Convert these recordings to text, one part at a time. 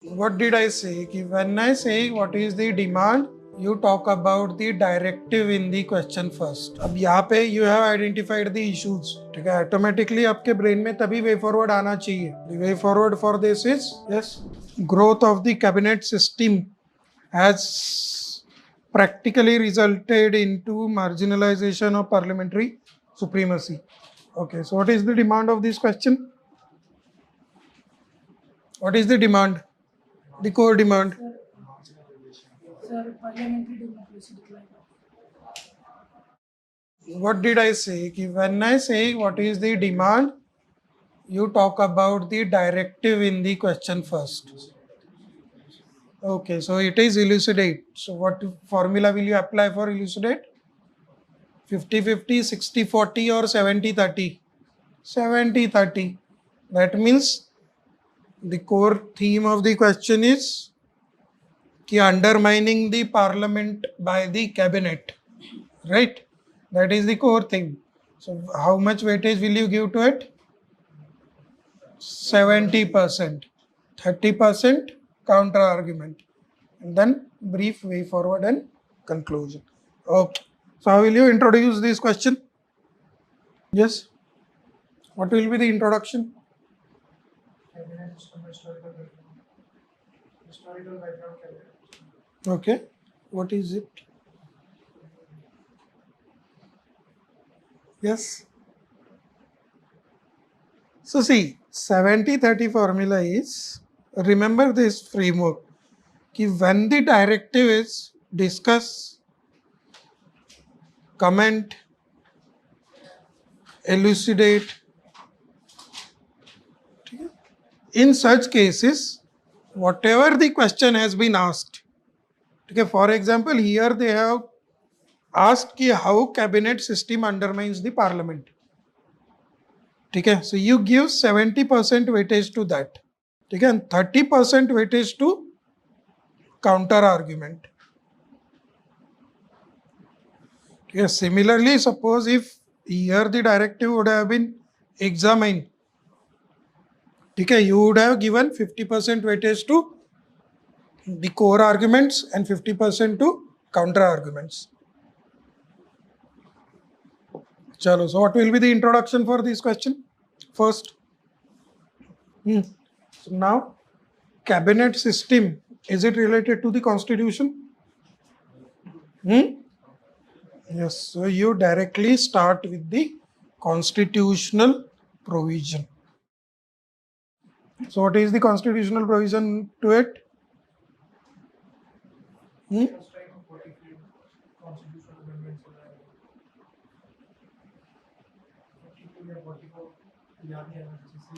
What did I say? कि when I say what is the demand, you talk about the directive in the question first. अब यहाँ पे you have identified the issues. ठीक है, automatically आपके brain में तभी way forward आना चाहिए. The way forward for this is yes, growth of the cabinet system has practically resulted into marginalization of parliamentary supremacy. Okay, so what is the demand of this question? What is the demand? The core demand. Sir, parliamentary democracy decline. What did I say? कि when I say what is the demand, you talk about the directive in the question first. Okay, so it is elucidate. So what formula will you apply for elucidate? 50-50, 60-40 or 70-30? 70-30. That means the core theme of the question is कि undermining the parliament by the cabinet, right? That is the core theme. So how much weightage will you give to it? 70%. 30% counter argument. And then brief way forward and conclusion. Okay. So how will you introduce this question? Yes. What will be the introduction? Historical background. Okay. What is it? Yes. So see, 70-30 formula is, remember this framework, कि when the directive is discuss, comment, elucidate, in such cases, whatever the question has been asked, okay, for example, here they have asked कि how cabinet system undermines the parliament. Okay, so you give 70% weightage to that. Okay, and 30% weightage to counter argument. Okay, similarly, suppose if here the directive would have been examined, okay, you would have given 50% weightage to the core arguments and 50% to counter arguments. Chalo, so what will be the introduction for this question? First. So now, cabinet system, is it related to the constitution? Yes, so you directly start with the constitutional provision. So what is the constitutional provision to it?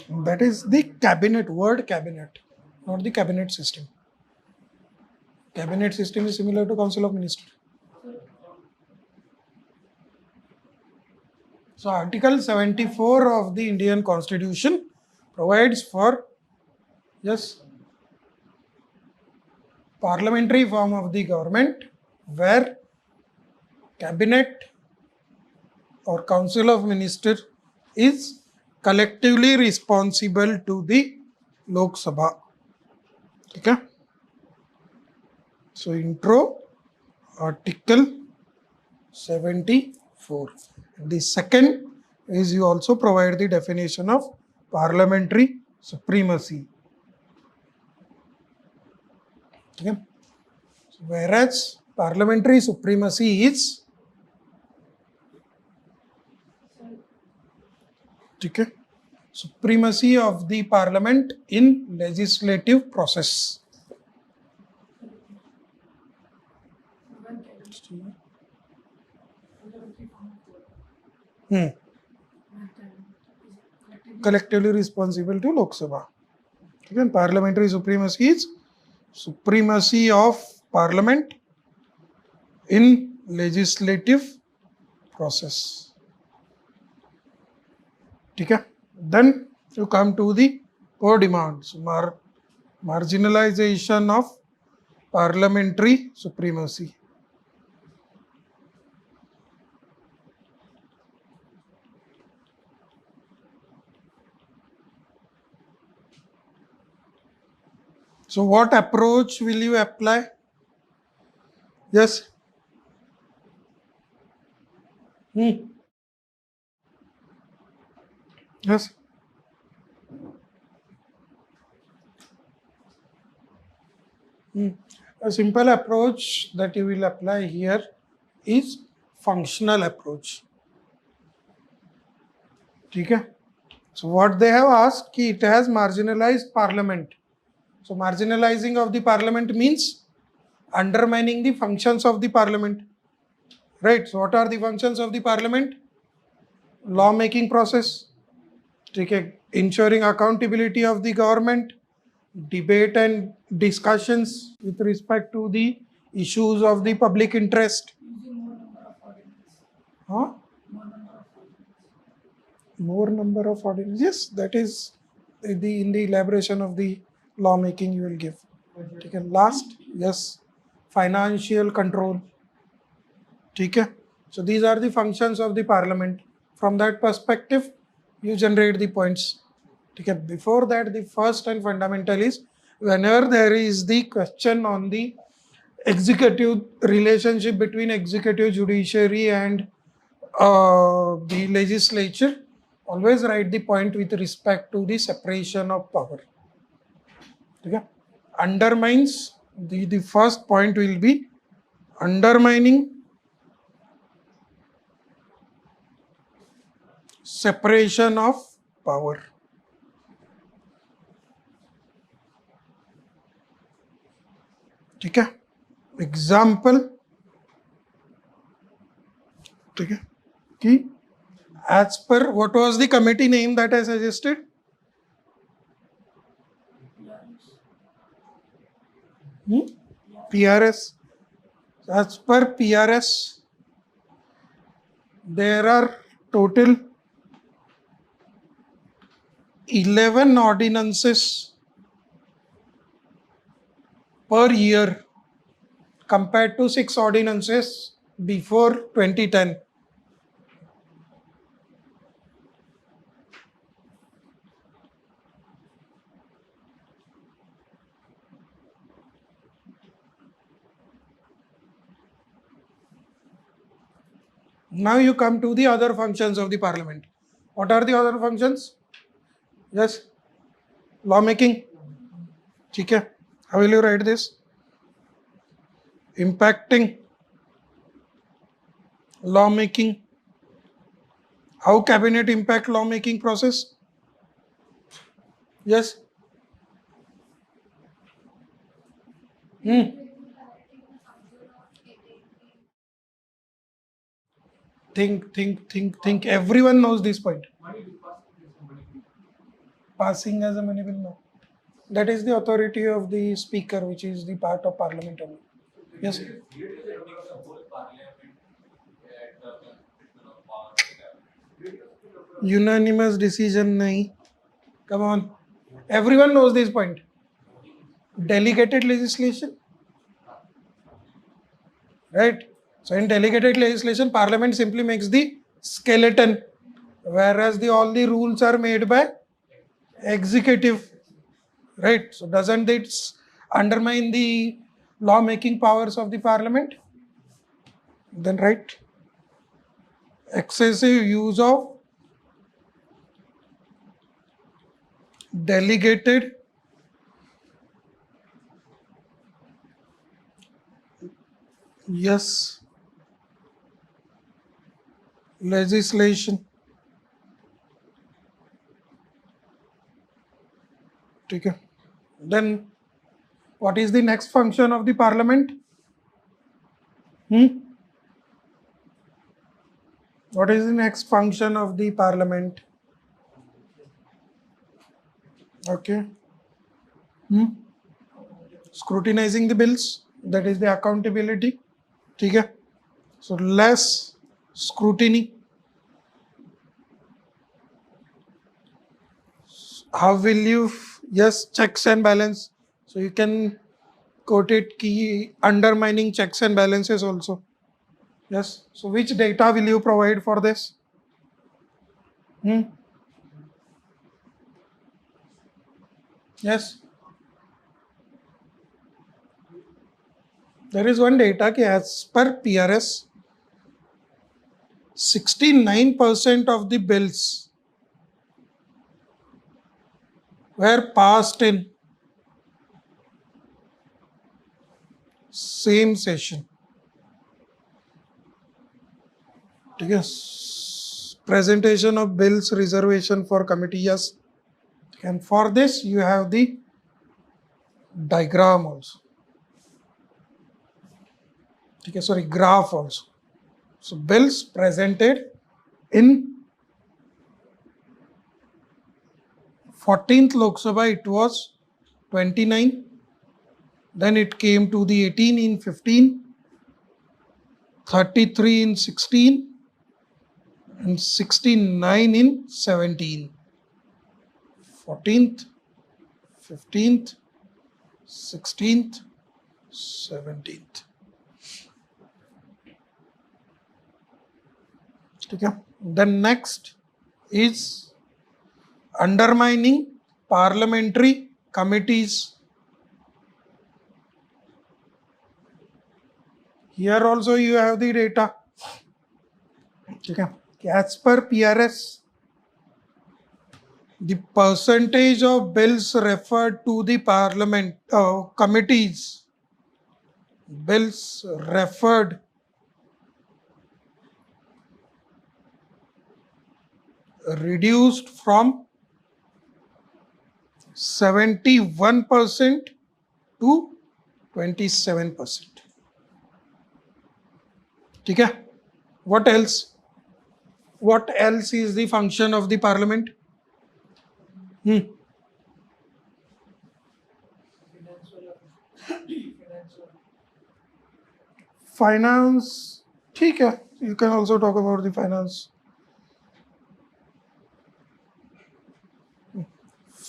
That is the cabinet, word cabinet, not the cabinet system. Cabinet system is similar to Council of Ministers. So Article 74 of the Indian Constitution provides for, yes, parliamentary form of the government where cabinet or Council of Ministers is collectively responsible to the Lok Sabha. Okay. So intro, Article 74. The second is you also provide the definition of parliamentary supremacy. Okay. So whereas parliamentary supremacy is, okay, supremacy of the parliament in legislative process. Collectively responsible to Lok Sabha. Again, parliamentary supremacy is supremacy of parliament in legislative process. Okay. Then you come to the core demands, marginalization of parliamentary supremacy. So what approach will you apply? Yes. Yes. A simple approach that you will apply here is functional approach. ठीक है? So what they have asked, कि it has marginalized parliament. So marginalizing of the parliament means undermining the functions of the parliament. Right? So what are the functions of the parliament? Law making process. ठीक है? Ensuring accountability of the government, debate and discussions with respect to the issues of the public interest. Using more number of ordinance. Huh? More number of ordinance. More number of ordinance. Yes, that is in the elaboration of the lawmaking you will give. ठीक है? Last, yes, financial control. ठीक है? So these are the functions of the parliament. From that perspective, you generate the points. ठीक है? Before that, the first and fundamental is whenever there is the question on the executive relationship between executive, judiciary and the legislature, always write the point with respect to the separation of power. Okay? Undermines, the first point will be undermining separation of power. ठीक है? Example, ठीक है? कि as per, what was the committee name that I suggested? PRS. As per PRS, there are total 11 ordinances per year compared to 6 ordinances before 2010. Now you come to the other functions of the parliament. What are the other functions? Yes, lawmaking. ठीक है? How will you write this? Impacting lawmaking. How cabinet impact lawmaking process? Yes. Think. Everyone knows this point. Passing as a money bill, no. That is the authority of the speaker, which is the part of parliament only. Yes. Unanimous decision, nahi. Come on. Everyone knows this point. Delegated legislation. Right? So in delegated legislation, parliament simply makes the skeleton, whereas all the rules are made by executive. Right? So doesn't it undermine the law-making powers of the parliament? Then right. Excessive use of delegated legislation. Okay. Then what is the next function of the parliament? What is the next function of the parliament? Okay. Scrutinizing the bills, that is the accountability. Okay. So less scrutiny. How will you, yes, checks and balance. So you can quote it, key undermining checks and balances also. Yes. So which data will you provide for this? Yes. There is one data कि as per PRS 69% of the bills were passed in same session. ठीक है, presentation of bills, reservation for committee, yes. And for this you have the diagram also. ठीक है, sorry, graph also. So bills presented in 14th Lok Sabha it was 29, then it came to the 18 in 15, 33 in 16 and 69 in 17. 14th, 15th, 16th, 17th. ठीक है. Then next is undermining parliamentary committees. Here also you have the data. ठीक है. As per PRS, the percentage of bills referred to the parliament committees, bills referred reduced from 71% to 27%. ठीक है. What else? What else is the function of the parliament? Finance. ठीक है. You can also talk about the finance.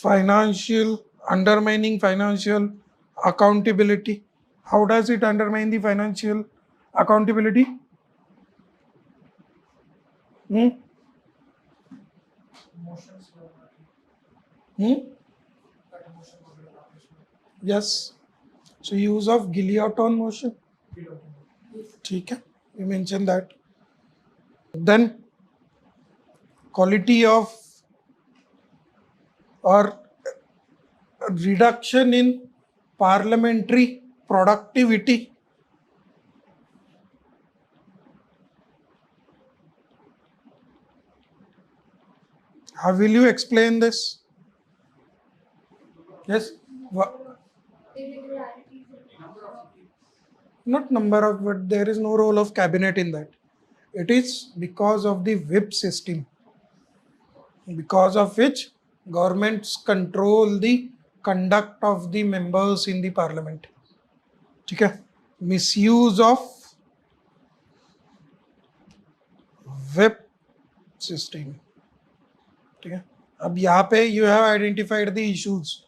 Financial, undermining financial accountability. How does it undermine the financial accountability? Yes. So use of guillotine motion. ठीक है. We mentioned that. Then quality of or reduction in parliamentary productivity. How will you explain this? Yes. Not number of, but there is no role of cabinet in that. It is because of the whip system, because of which governments control the conduct of the members in the parliament. ठीक है. Misuse of whip system. ठीक है. अब यहाँ पे you have identified the issues.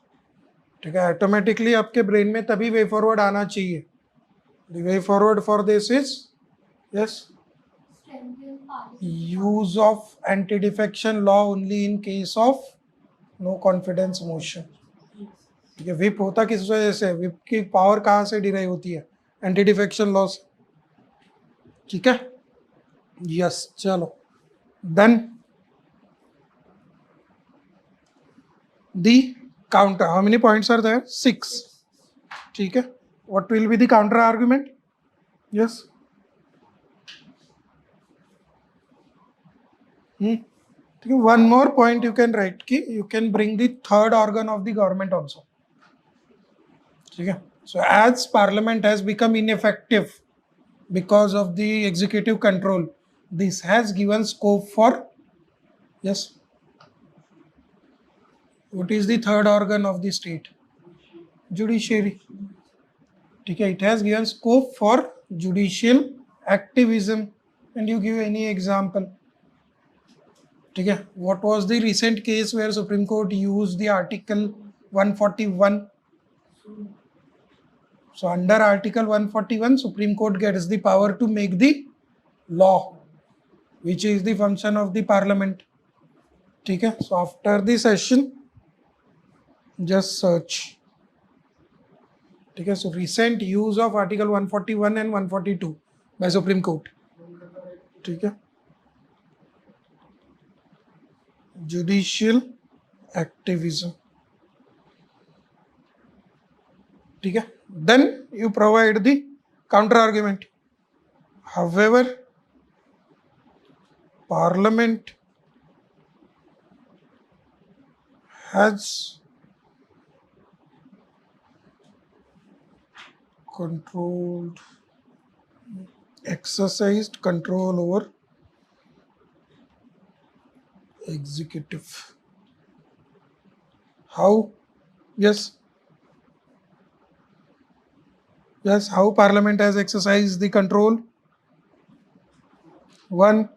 ठीक है. Automatically आपके brain में तभी way forward आना चाहिए. The way forward for this is, yes, use of anti-defection law only in case of no confidence motion. ठीक है. विप होता किस वजह से? विप की पावर कहाँ से डिराइव होती है? एंटी डिफेक्शन लॉ से. ठीक है. यस. चलो. Then the counter. How many points are there? 6. ठीक है. What will be the counter argument? Yes. One more point you can write. You can bring the third organ of the government also. So as parliament has become ineffective because of the executive control, this has given scope for, yes, what is the third organ of the state? Judiciary. Okay, it has given scope for judicial activism. And you give any example? Okay, what was the recent case where Supreme Court used the Article 141? So under Article 141, Supreme Court gets the power to make the law, which is the function of the parliament. Okay, so after the session, just search ठीक है. So recent use of Article 141 and 142 by Supreme Court. ठीक है. Judicial activism. ठीक है. Then you provide the counter argument. However, Parliament has exercised control over executive. How? Yes. How Parliament has exercised the control? 1.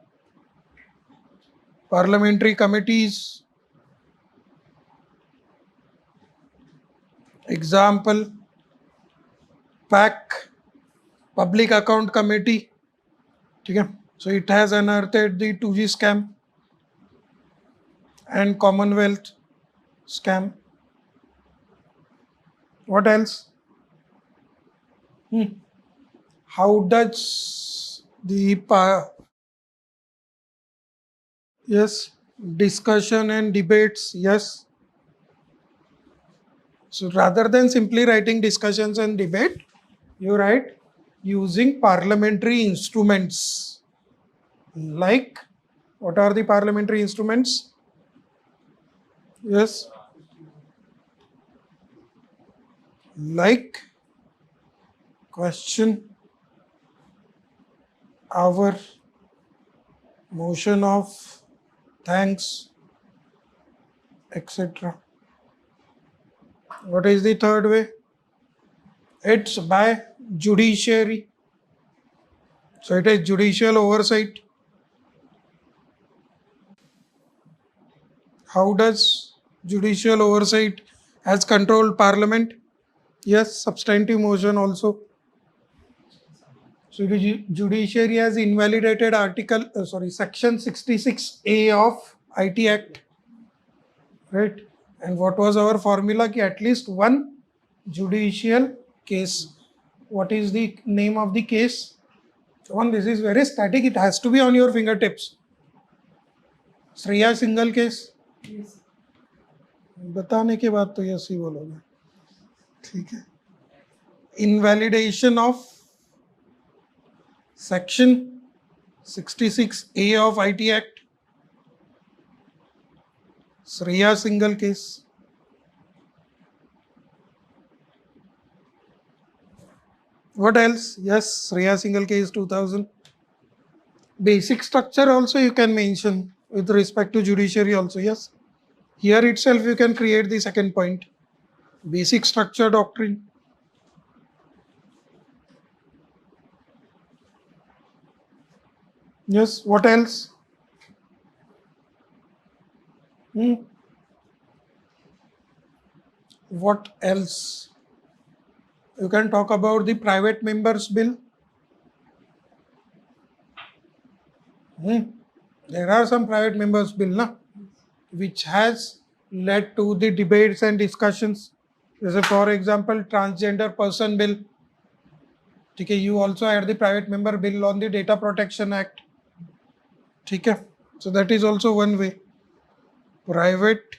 Parliamentary committees. Example, PAC, Public Account Committee. ठीक है. So it has unearthed the 2G scam and Commonwealth scam. What else? How does the discussion and debates? Yes. So rather than simply writing discussions and debate, you write using parliamentary instruments. Like, what are the parliamentary instruments? Yes. Like question hour, motion of thanks, etc. What is the third way? It's by judiciary. So it is judicial oversight. How does judicial oversight has controlled Parliament? Yes, substantive motion also. So the judiciary has invalidated section 66A of IT Act, right? And what was our formula? Ki at least one judicial case. What is the name of the case? One, this is very static. It has to be on your fingertips. Shreya single case. बताने के बाद तो yes he बोलोगे. ठीक है. Invalidation of section 66A of IT Act. Shreya single case. What else? Yes, Shreya single case 2000. Basic structure also you can mention with respect to judiciary also. Yes. Here itself you can create the second point. Basic structure doctrine. Yes. What else? What else? You can talk about the private members bill. There are some private members bill, which has led to the debates and discussions. For example, transgender person bill. Okay, you also had the private member bill on the Data Protection Act. Okay, so that is also one way. Private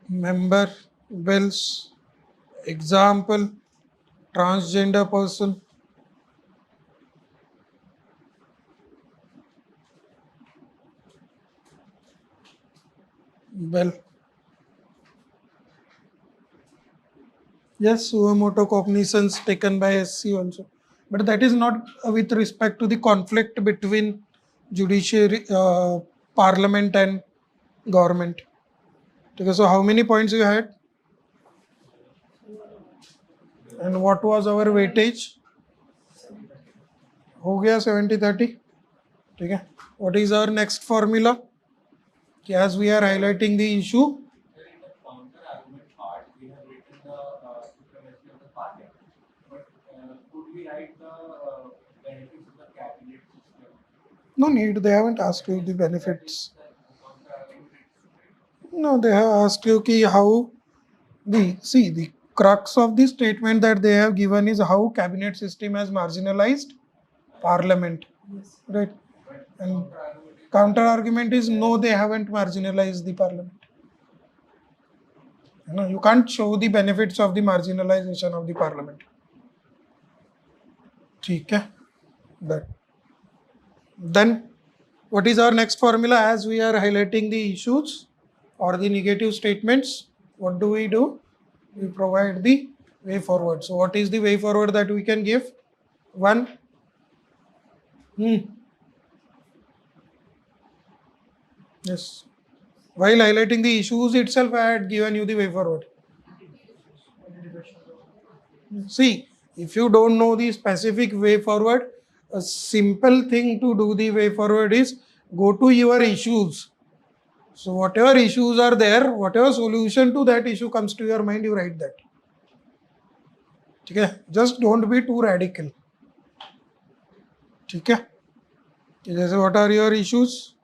member bills. Example, transgender person. Well, yes, suo motu cognizance taken by SC also, but that is not with respect to the conflict between judiciary, parliament and government. Okay, so how many points you had? And what was our weightage? हो गया 70-30. ठीक है. What is our next formula? As we are highlighting the issue. In the counter argument part, we have written the supremacy of the parliament. But could we write the benefits of the cabinet system? No need. They haven't asked you the benefits. No, they have asked you how The crux of the statement that they have given is how cabinet system has marginalized parliament, Yes. right? But And counter argument is counter argument is no, they haven't marginalized the parliament. You can't show the benefits of the marginalization of the parliament. ठीक है? That. Then what is our next formula? As we are highlighting the issues or the negative statements, what do? We provide the way forward. So what is the way forward that we can give? One. Yes. While highlighting the issues itself, I had given you the way forward. See, if you don't know the specific way forward, a simple thing to do the way forward is go to your issues. So whatever issues are there, whatever solution to that issue comes to your mind, you write that. Okay? Just don't be too radical. Okay? What are your issues?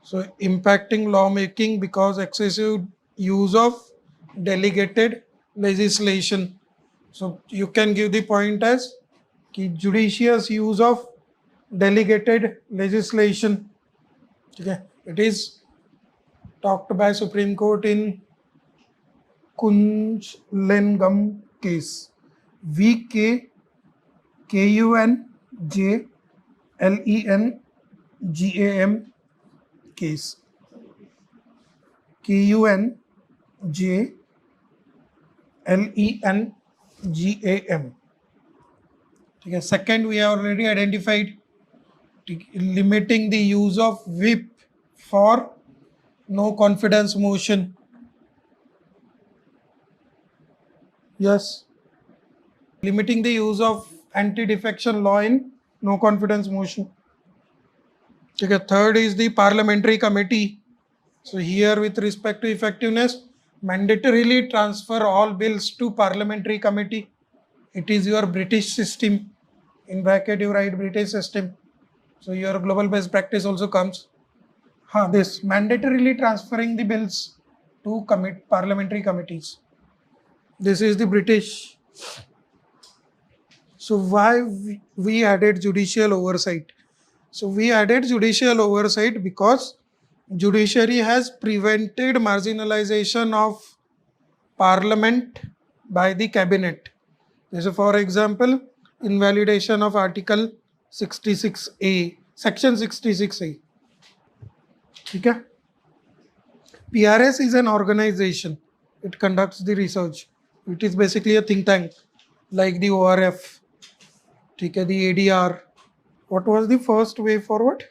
So impacting lawmaking because excessive use of delegated legislation. So you can give the point as judicious use of delegated legislation. Okay. It is talked by Supreme Court in Kunjlengam case. VKKUNJLENGAM case. KUNJLENGAM. Okay. Second, we have already identified limiting the use of whip for no confidence motion. Yes. Limiting the use of anti-defection law in no confidence motion. Okay. Third is the parliamentary committee. So here with respect to effectiveness, mandatorily transfer all bills to parliamentary committee. It is your British system. In bracket you write British system. So your global best practice also comes. This mandatorily transferring the bills to parliamentary committees. This is the British. So why we added judicial oversight? So we added judicial oversight because judiciary has prevented marginalization of parliament by the cabinet. So for example, invalidation of Article 66A, Section 66A. Okay? PRS is an organization. It conducts the research. It is basically a think tank like the ORF, the ADR. What was the first way forward?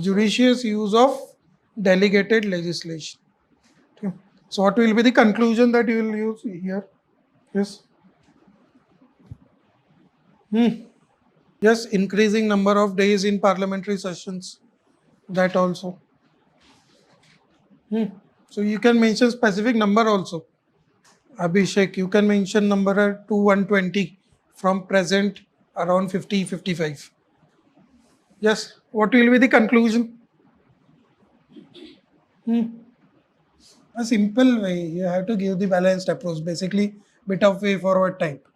Judicious use of delegated legislation. Okay. So what will be the conclusion that you will use here? Yes. Yes, increasing number of days in parliamentary sessions. That also. So you can mention specific number also. Abhishek, you can mention number to 120 from present around 50, 55. Yes, what will be the conclusion? A simple way, you have to give the balanced approach, basically bit of way forward type.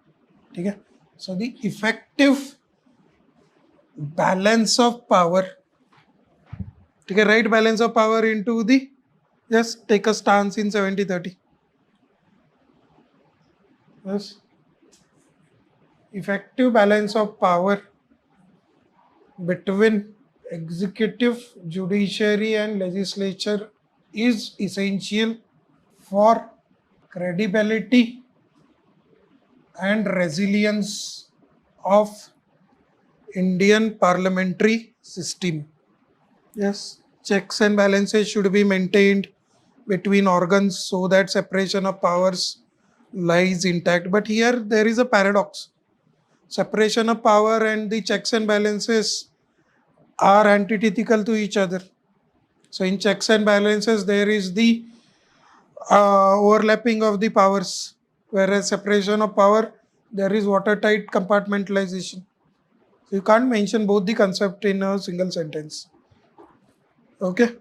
Okay? So the effective balance of power, right balance of power into the, just take a stance in 70-30. Yes. Effective balance of power between executive, judiciary and legislature is essential for credibility and resilience of Indian parliamentary system. Yes, checks and balances should be maintained between organs so that separation of powers lies intact. But here there is a paradox. Separation of power and the checks and balances are antithetical to each other. So in checks and balances, there is the overlapping of the powers, whereas separation of power, there is watertight compartmentalization. So you can't mention both the concept in a single sentence. Okay.